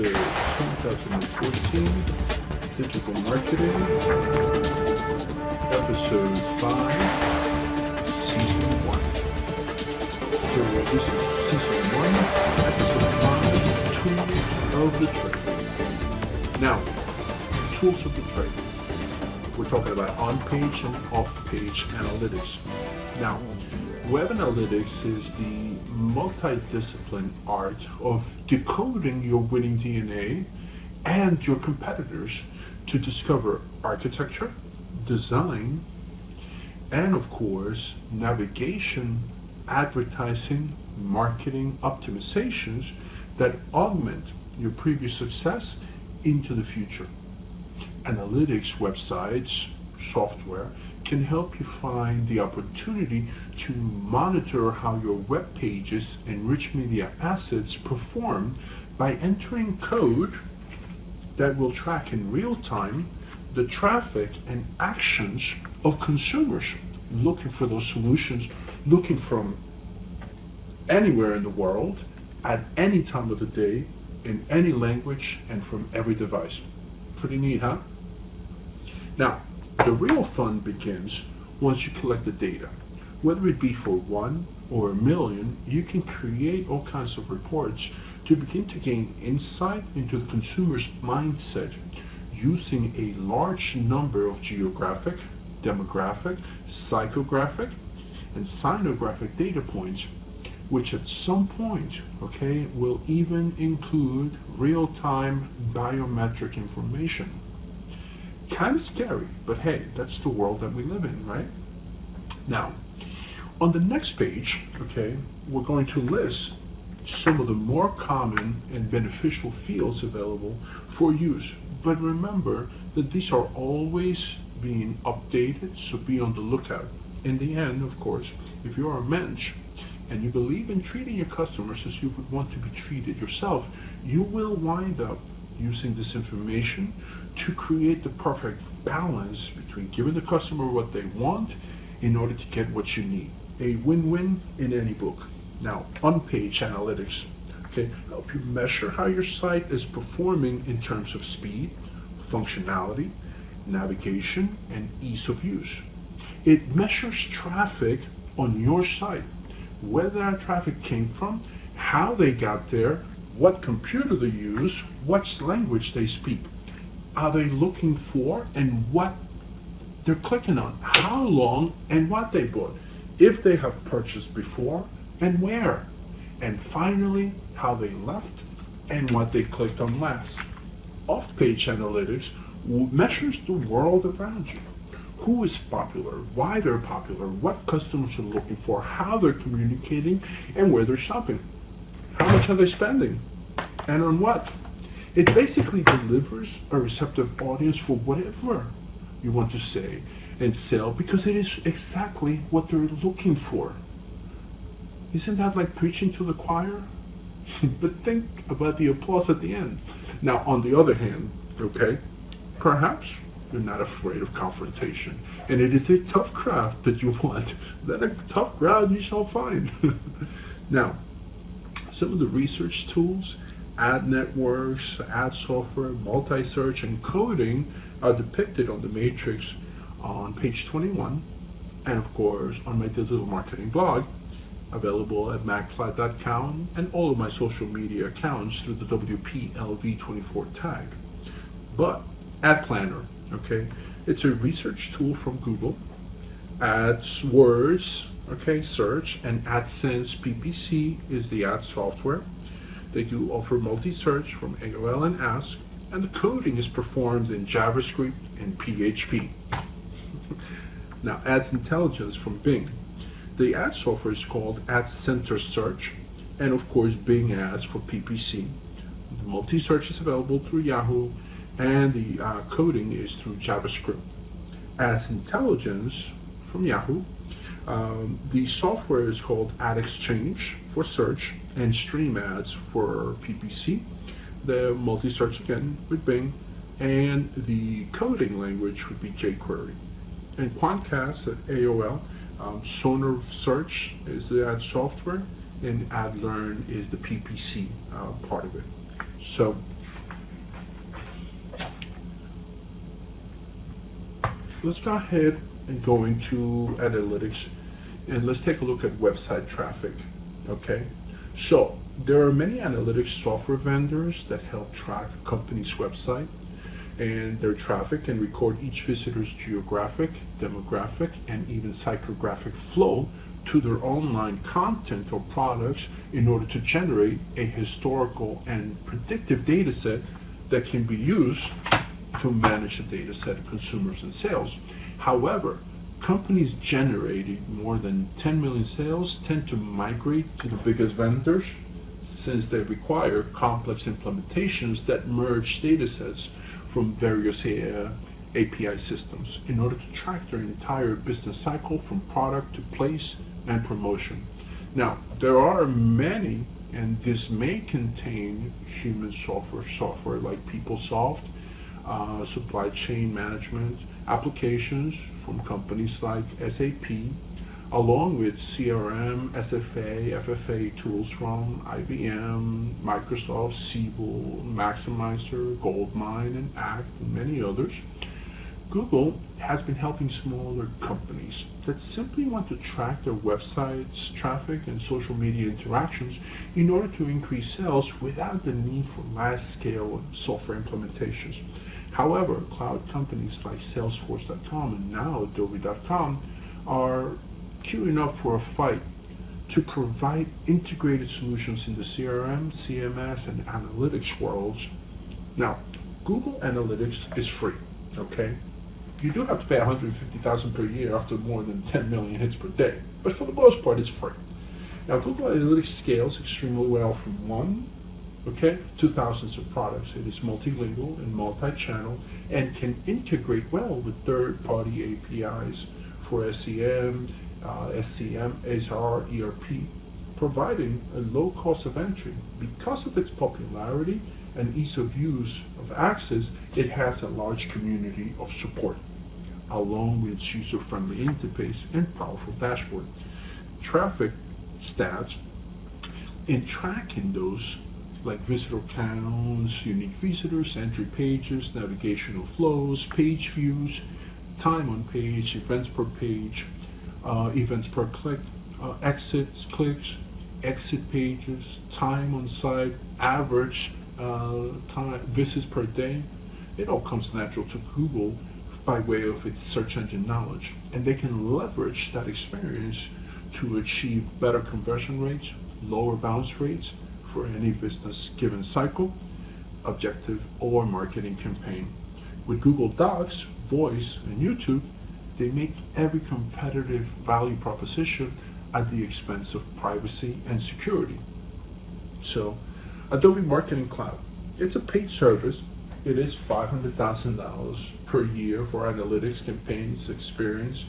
2014 Digital Marketing, Episode 5, Season 1. So this is Season 1, Episode 5, Tools of the Trade. Now, Tools of the Trade. We're talking about on-page and off-page analytics. Now, web analytics is the multidiscipline art of decoding your winning DNA and your competitors to discover architecture, design, and of course, navigation, advertising, marketing optimizations that augment your previous success into the future. Analytics websites, software, can help you find the opportunity to monitor how your web pages and rich media assets perform by entering code that will track in real time the traffic and actions of consumers looking for those solutions, looking from anywhere in the world, at any time of the day, in any language, and from every device. Pretty neat, huh? Now, the real fun begins once you collect the data. Whether it be for 1 or a million, you can create all kinds of reports to begin to gain insight into the consumer's mindset using a large number of geographic, demographic, psychographic, and psynographic data points, which at some point, will even include real-time biometric information. Kind of scary, but hey, that's the world that we live in, right? Now, on the next page, we're going to list some of the more common and beneficial fields available for use. But remember that these are always being updated, so be on the lookout. In the end, of course, if you're a mensch and you believe in treating your customers as you would want to be treated yourself, you will wind up using this information to create the perfect balance between giving the customer what they want in order to get what you need. A win-win in any book. Now, on-page analytics, help you measure how your site is performing in terms of speed, functionality, navigation, and ease of use. It measures traffic on your site, where that traffic came from, how they got there, what computer they use, what language they speak. Are they looking for, and what they're clicking on, how long and what they bought, if they have purchased before and where, and finally how they left and what they clicked on last. Off-page analytics measures the world around you. Who is popular, why they're popular, what customers are looking for, how they're communicating, and where they're shopping. How much are they spending, and on what? It basically delivers a receptive audience for whatever you want to say and sell, because it is exactly what they're looking for. Isn't that like preaching to the choir? But think about the applause at the end. Now, on the other hand, perhaps you're not afraid of confrontation, and it is a tough crowd that you want. Then a tough crowd you shall find. Now, some of the research tools, ad networks, ad software, multi-search, and coding are depicted on the matrix on page 21, and of course on my digital marketing blog, available at macplat.com, and all of my social media accounts through the WPLV24 tag. But Ad Planner, it's a research tool from Google. AdWords, search, and AdSense PPC is the ad software. They do offer multi-search from AOL and Ask, and the coding is performed in JavaScript and PHP. Now, Ads Intelligence from Bing. The ad software is called Ad Center Search, and of course Bing Ads for PPC. The multi-search is available through Yahoo, and the coding is through JavaScript. Ads Intelligence from Yahoo. The software is called Ad Exchange for search, and Stream Ads for PPC. The multi-search again with Bing, and the coding language would be jQuery. And Quantcast at AOL. Sonar Search is the ad software, and AdLearn is the PPC part of it. So let's go ahead and go into analytics, and let's take a look at website traffic. Okay, so there are many analytics software vendors that help track a company's website and their traffic and record each visitor's geographic, demographic, and even psychographic flow to their online content or products in order to generate a historical and predictive data set that can be used to manage a data set of consumers and sales. However, companies generating more than 10 million sales tend to migrate to the biggest vendors since they require complex implementations that merge data sets from various API systems in order to track their entire business cycle from product to place and promotion. Now, there are many, and this may contain human software like PeopleSoft, supply chain management applications from companies like SAP, along with CRM, SFA, FFA tools from IBM, Microsoft, Siebel, Maximizer, Goldmine, and ACT, and many others. Google has been helping smaller companies that simply want to track their websites, traffic, and social media interactions in order to increase sales without the need for large-scale software implementations. However, cloud companies like Salesforce.com and now Adobe.com are queuing up for a fight to provide integrated solutions in the CRM, CMS, and analytics worlds. Now, Google Analytics is free, okay? You do have to pay $150,000 per year after more than 10 million hits per day, but for the most part, it's free. Now, Google Analytics scales extremely well from one, to thousands of products. It is multilingual and multi-channel and can integrate well with third-party APIs for SEM, SCM, HR, ERP, providing a low cost of entry. Because of its popularity and ease of use of access, it has a large community of support, along with its user-friendly interface and powerful dashboard. Traffic stats in tracking those like visitor counts, unique visitors, entry pages, navigational flows, page views, time on page, events per page, events per click, exits, clicks, exit pages, time on site, average time, visits per day. It all comes natural to Google by way of its search engine knowledge, and they can leverage that experience to achieve better conversion rates, lower bounce rates for any business given cycle, objective, or marketing campaign. With Google Docs, Voice, and YouTube, they make every competitive value proposition at the expense of privacy and security. So, Adobe Marketing Cloud, it's a paid service. It is $500,000 per year for analytics, campaigns, experience,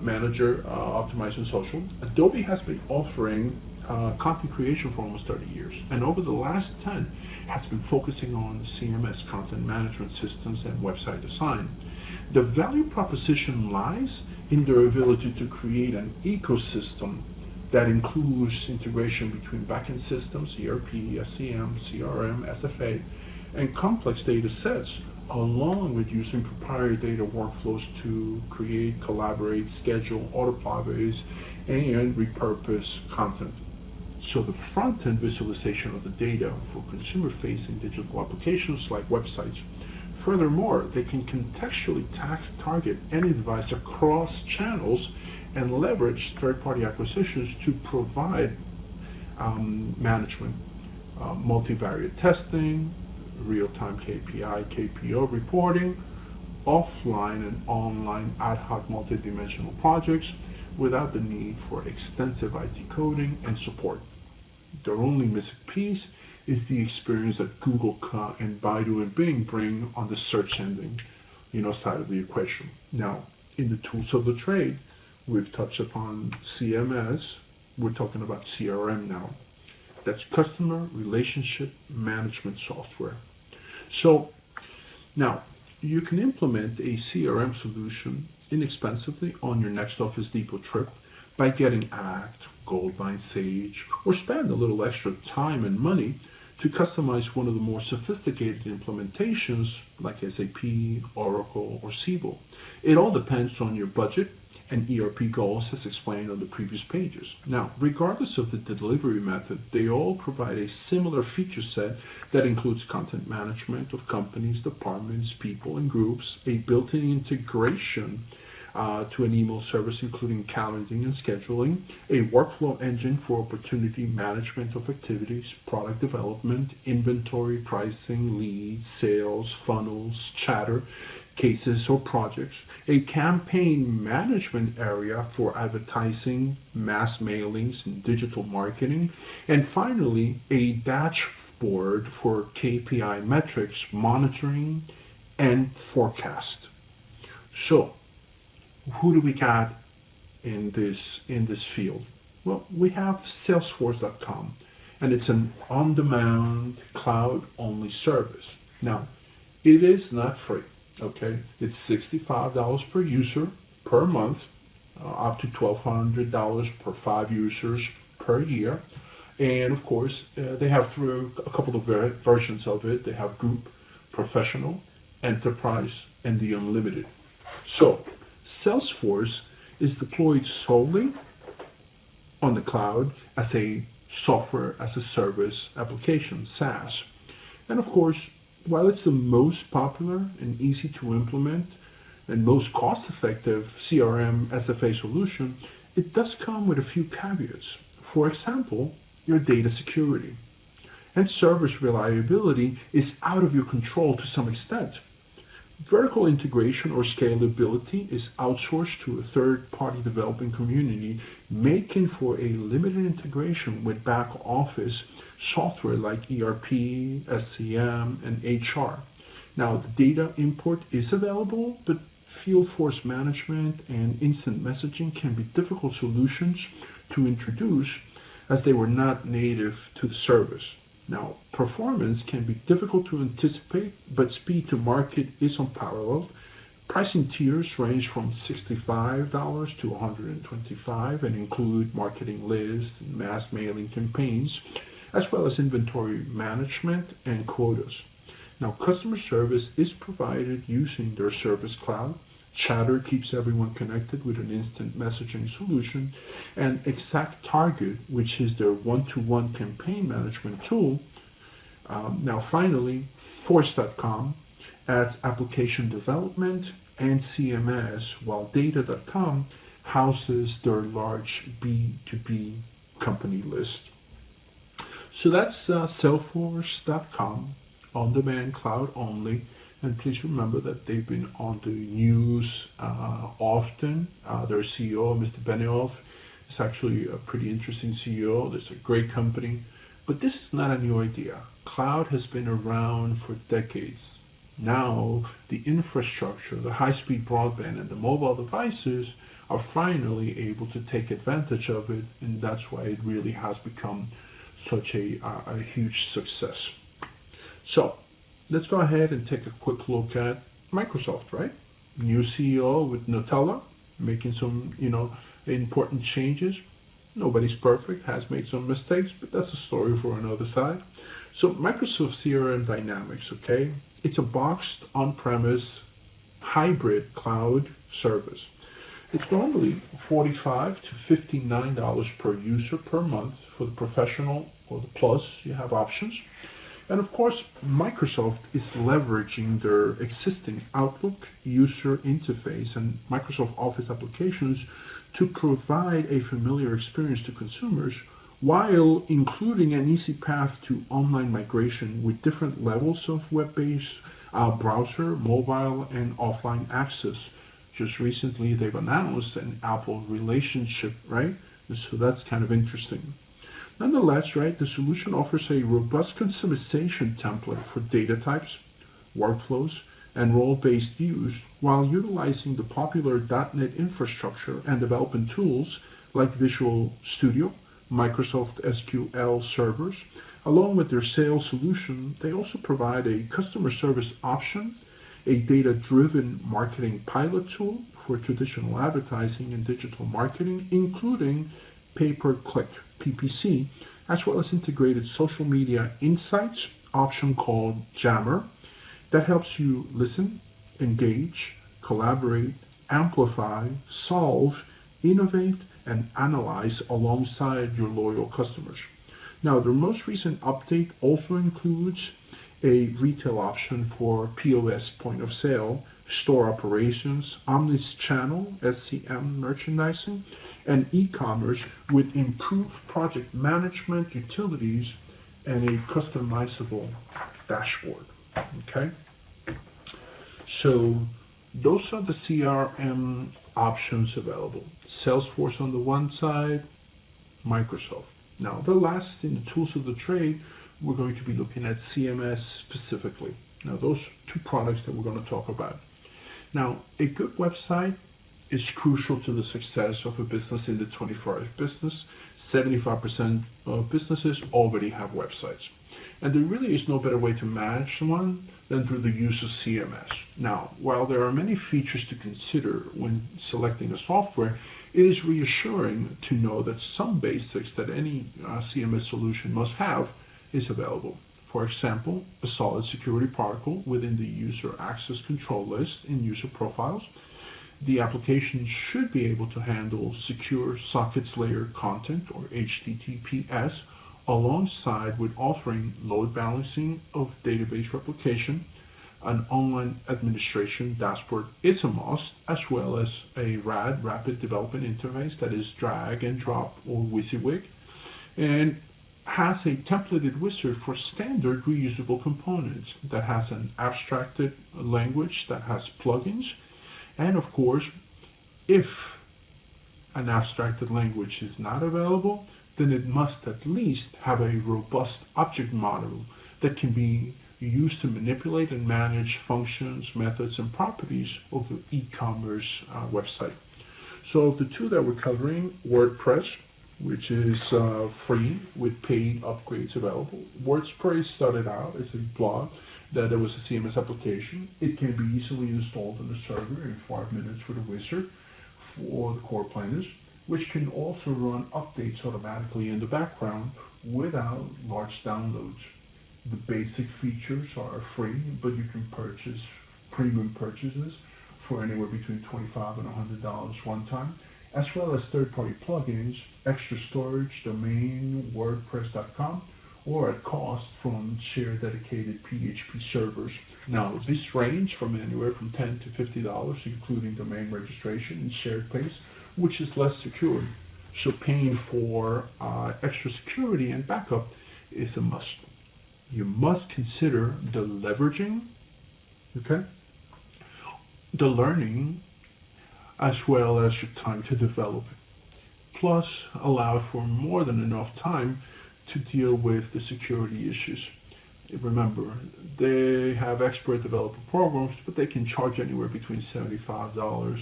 manager, optimizing social. Adobe has been offering content creation for almost 30 years, and over the last 10 has been focusing on CMS, content management systems, and website design. The value proposition lies in their ability to create an ecosystem that includes integration between backend systems, ERP, SEM, CRM, SFA, and complex data sets, along with using proprietary data workflows to create, collaborate, schedule, autopopulate, and repurpose content. So the front-end visualization of the data for consumer-facing digital applications like websites. Furthermore, they can contextually target any device across channels and leverage third-party acquisitions to provide management, multivariate testing, real-time KPI, KPO reporting, offline and online ad hoc multidimensional projects without the need for extensive IT coding and support. Their only missing piece is the experience that Google and Baidu and Bing bring on the search engine, side of the equation. Now, in the tools of the trade, we've touched upon CMS. We're talking about CRM now. That's customer relationship management software. So now you can implement a CRM solution inexpensively on your next Office Depot trip by getting ACT, Goldmine, Sage, or spend a little extra time and money to customize one of the more sophisticated implementations like SAP, Oracle, or Siebel. It all depends on your budget and ERP goals as explained on the previous pages. Now, regardless of the delivery method, they all provide a similar feature set that includes content management of companies, departments, people, and groups, a built-in integration to an email service including calendaring and scheduling, a workflow engine for opportunity management of activities, product development, inventory, pricing, leads, sales, funnels, chatter, cases or projects, a campaign management area for advertising, mass mailings, and digital marketing, and finally, a dashboard for KPI metrics, monitoring, and forecast. So, who do we got in this field? Well, we have Salesforce.com, and it's an on-demand, cloud-only service. Now, it is not free. Okay, it's $65 per user per month, up to $1,200 per 5 users per year. And of course, they have through a couple of versions of it. They have Group, Professional, Enterprise, and the Unlimited. So, Salesforce is deployed solely on the cloud as a software as a service application, SaaS. And of course, while it's the most popular and easy to implement and most cost-effective CRM SFA solution, it does come with a few caveats. For example, your data security and service reliability is out of your control to some extent. Vertical integration or scalability is outsourced to a third-party developing community, making for a limited integration with back-office software like ERP, SCM, and HR. Now, the data import is available, but field force management and instant messaging can be difficult solutions to introduce as they were not native to the service. Now, performance can be difficult to anticipate, but speed to market is unparalleled. Pricing tiers range from $65 to $125 and include marketing lists and mass mailing campaigns, as well as inventory management and quotas. Now, customer service is provided using their Service Cloud. Chatter keeps everyone connected with an instant messaging solution, and Exact Target, which is their one-to-one campaign management tool. Now finally, Force.com adds application development and CMS, while Data.com houses their large B2B company list. So that's Salesforce.com, on-demand, cloud only. And please remember that they've been on the news often. Their CEO, Mr. Benioff, is actually a pretty interesting CEO. It's a great company. But this is not a new idea. Cloud has been around for decades. Now, the infrastructure, the high-speed broadband, and the mobile devices are finally able to take advantage of it, and that's why it really has become such a huge success. So, let's go ahead and take a quick look at Microsoft, right? New CEO with Nutella, making some, important changes. Nobody's perfect, has made some mistakes, but that's a story for another side. So Microsoft CRM Dynamics, okay? It's a boxed on-premise hybrid cloud service. It's normally $45 to $59 per user per month. For the professional or the plus, you have options. And of course, Microsoft is leveraging their existing Outlook user interface and Microsoft Office applications to provide a familiar experience to consumers while including an easy path to online migration with different levels of web-based browser, mobile, and offline access. Just recently, they've announced an Apple relationship, right? So that's kind of interesting. Nonetheless, right, the solution offers a robust customization template for data types, workflows, and role-based views while utilizing the popular .NET infrastructure and development tools like Visual Studio, Microsoft SQL servers. Along with their sales solution, they also provide a customer service option, a data-driven marketing pilot tool for traditional advertising and digital marketing, including pay-per-click, PPC, as well as integrated social media insights option called Jammer that helps you listen, engage, collaborate, amplify, solve, innovate, and analyze alongside your loyal customers. Now, the most recent update also includes a retail option for POS, point of sale, store operations, omnichannel, SCM merchandising, and e-commerce with improved project management utilities and a customizable dashboard. Okay, so those are the CRM options available. Salesforce on the one side, Microsoft. Now, the last in the tools of the trade, we're going to be looking at CMS specifically. Now, those two products that we're going to talk about. Now, a good website is crucial to the success of a business in the 24-hour business. 75% of businesses already have websites. And there really is no better way to manage one than through the use of CMS. Now, while there are many features to consider when selecting a software, it is reassuring to know that some basics that any CMS solution must have is available. For example, a solid security protocol within the user access control list in user profiles. The application should be able to handle secure sockets layer content, or HTTPS, alongside with offering load balancing of database replication. An online administration dashboard is a must, as well as a RAD, rapid development interface, that is drag and drop or WYSIWYG, and has a templated wizard for standard reusable components, that has an abstracted language that has plugins, and of course, if an abstracted language is not available, then it must at least have a robust object model that can be used to manipulate and manage functions, methods, and properties of the e-commerce website. So the two that we're covering, WordPress, which is free with paid upgrades available. WordPress started out as a blog that there was a CMS application. It can be easily installed on the server in 5 minutes with a wizard for the core planners, which can also run updates automatically in the background without large downloads. The basic features are free, but you can purchase premium purchases for anywhere between $25 and $100 one time, as well as third-party plugins, extra storage, domain, WordPress.com, or at cost from shared dedicated PHP servers. Now, this range from anywhere from $10 to $50, including domain registration and shared place, which is less secure. So paying for extra security and backup is a must. You must consider the leveraging, okay, the learning, as well as your time to develop it. Plus, allow for more than enough time to deal with the security issues. Remember, they have expert developer programs, but they can charge anywhere between $75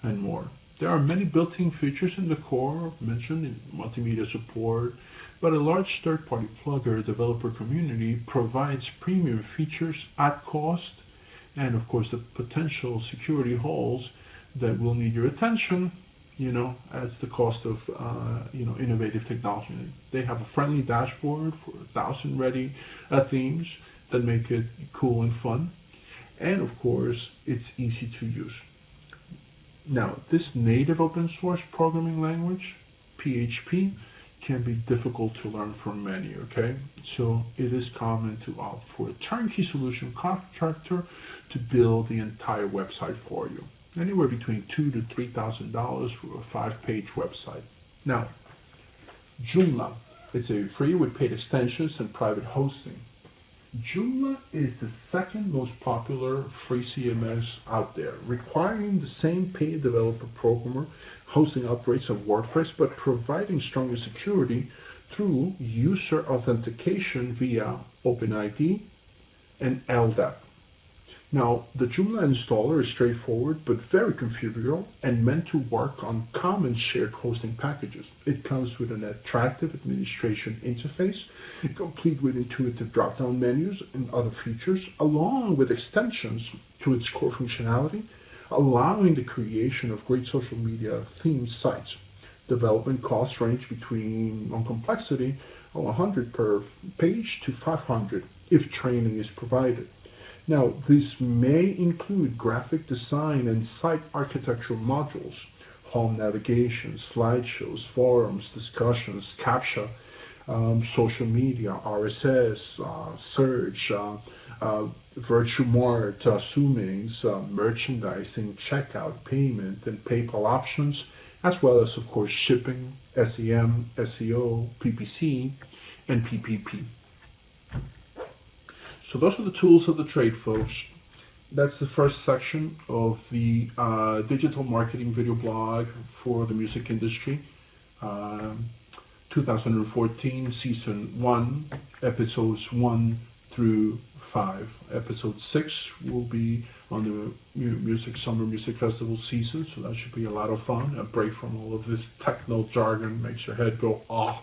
and more. There are many built-in features in the core, mentioned in multimedia support, but a large third-party plugger developer community provides premium features at cost, and of course the potential security holes that will need your attention, as the cost of, innovative technology. They have a friendly dashboard for 1,000 ready themes that make it cool and fun, and of course it's easy to use. Now, this native open source programming language, PHP, can be difficult to learn for many, okay? So it is common to opt for a turnkey solution contractor to build the entire website for you. Anywhere between $2,000 to $3,000 for a 5-page website. Now, Joomla, it's a free with paid extensions and private hosting. Joomla is the second most popular free CMS out there, requiring the same paid developer programmer hosting upgrades of WordPress, but providing stronger security through user authentication via OpenID and LDAP. Now, the Joomla installer is straightforward but very configurable and meant to work on common shared hosting packages. It comes with an attractive administration interface, complete with intuitive drop-down menus and other features, along with extensions to its core functionality, allowing the creation of great social media themed sites. Development costs range between, on complexity, 100 per page to 500 if training is provided. Now, this may include graphic design and site architectural modules, home navigation, slideshows, forums, discussions, CAPTCHA, social media, RSS, search, virtual mart, zoomings, merchandising, checkout, payment, and PayPal options, as well as, of course, shipping, SEM, SEO, PPC, and PPP. So those are the tools of the trade, folks. That's the first section of the digital marketing video blog for the music industry. 2014, Season 1, Episodes 1 through 5. Episode 6 will be on the Summer Music Festival season, so that should be a lot of fun. A break from all of this techno jargon makes your head go, ah.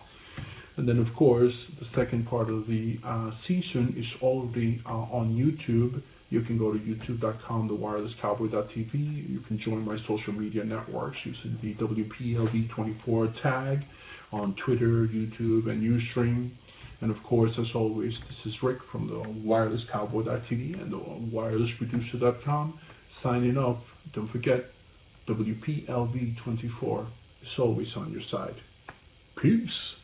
And then, of course, the second part of the season is already on YouTube. You can go to youtube.com, thewirelesscowboy.tv. You can join my social media networks using the WPLV24 tag on Twitter, YouTube, and Ustream. And of course, as always, this is Rick from the wirelesscowboy.tv and the wirelessproducer.com signing off. Don't forget, WPLV24 is always on your side. Peace.